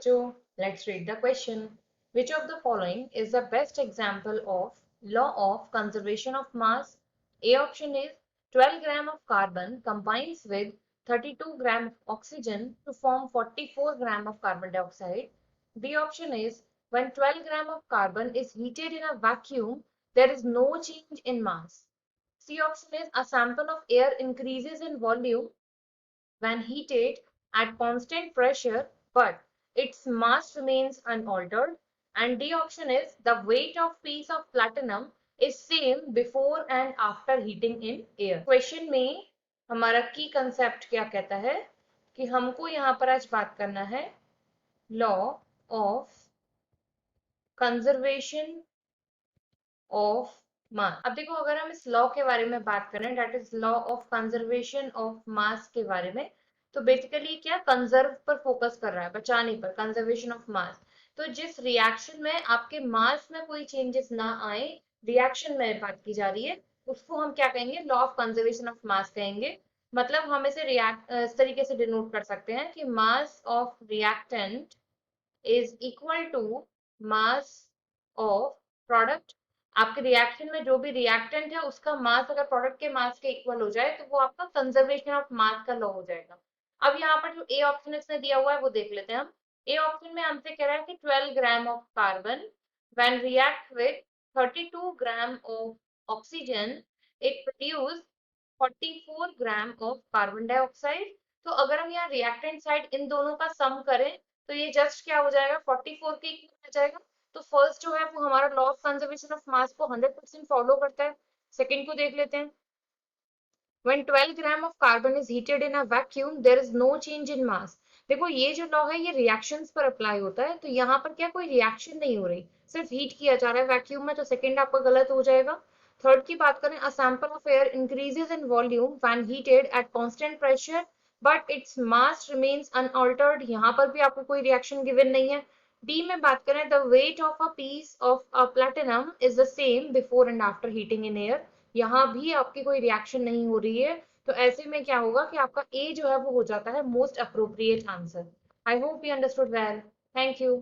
बच्चों, let's read the question. Which of the following is the best example of law of conservation of mass? A option is 12 gram of carbon combines with 32 gram of oxygen to form 44 gram of carbon dioxide. B option is when 12 gram of carbon is heated in a vacuum, there is no change in mass. C option is a sample of air increases in volume when heated at constant pressure, but its mass remains unaltered. And D option is the weight of piece of platinum is same before and after heating in air. Question में हमारा की concept क्या कहता है कि हमको यहाँ पर आज बात करना है law of conservation of mass. अब देखो, अगर हम इस लॉ के बारे में बात करें, that is law of conservation of mass के बारे में, तो बेसिकली क्या कंजर्व पर फोकस कर रहा है, बचाने पर, कंजर्वेशन ऑफ मास। तो जिस रिएक्शन में आपके मास में कोई चेंजेस ना आए, रिएक्शन में बात की जा रही है, उसको हम क्या कहेंगे, law of conservation of mass कहेंगे। मतलब हम इसे रिएक्ट इस तरीके से डिनोट कर सकते हैं कि mass of reactant is equal to mass of product. आपके रिएक्शन में जो भी रिएक्टेंट है उसका मास अगर प्रोडक्ट के मास के इक्वल हो जाए तो वो आपका कंजर्वेशन ऑफ मास का लॉ हो जाएगा। अब यहाँ पर जो ए ऑप्शन इसने दिया हुआ है वो देख लेते हैं हम। ए ऑप्शन में हमसे कह रहा है कि 12 gram of carbon when react with 32 gram of oxygen it produce 44 gram of carbon dioxide. तो अगर हम यहाँ रिएक्टेंट साइड इन दोनों का सम करें तो ये जस्ट क्या हो जाएगा, 44 के इक्वल हो जाएगा। तो फर्स्ट जो है वो हमारा law of conservation of mass को 100% फॉलो करता है। सेकंड को देख लेते हैं। When 12 gram of carbon is heated in a vacuum, there is no change in mass. देखो, ये जो लॉ है ये रिएक्शंस पर अप्लाई होता है, तो यहाँ पर क्या कोई रिएक्शन नहीं हो रही, सिर्फ हीट किया जा रहा है वैक्यूम में, तो सेकंड आपका गलत हो जाएगा। थर्ड की बात करें, a sample of air increases in volume when heated at constant pressure but its mass remains unaltered, यहाँ पर भी आपको कोई रिएक्शन गिवन नहीं है। डी में बात करें, the weight of a piece of a platinum is the same before and after heating in air, यहाँ भी आपकी कोई रिएक्शन नहीं हो रही है। तो ऐसे में क्या होगा कि आपका ए जो है वो हो जाता है most appropriate answer. I hope you understood well. Thank you.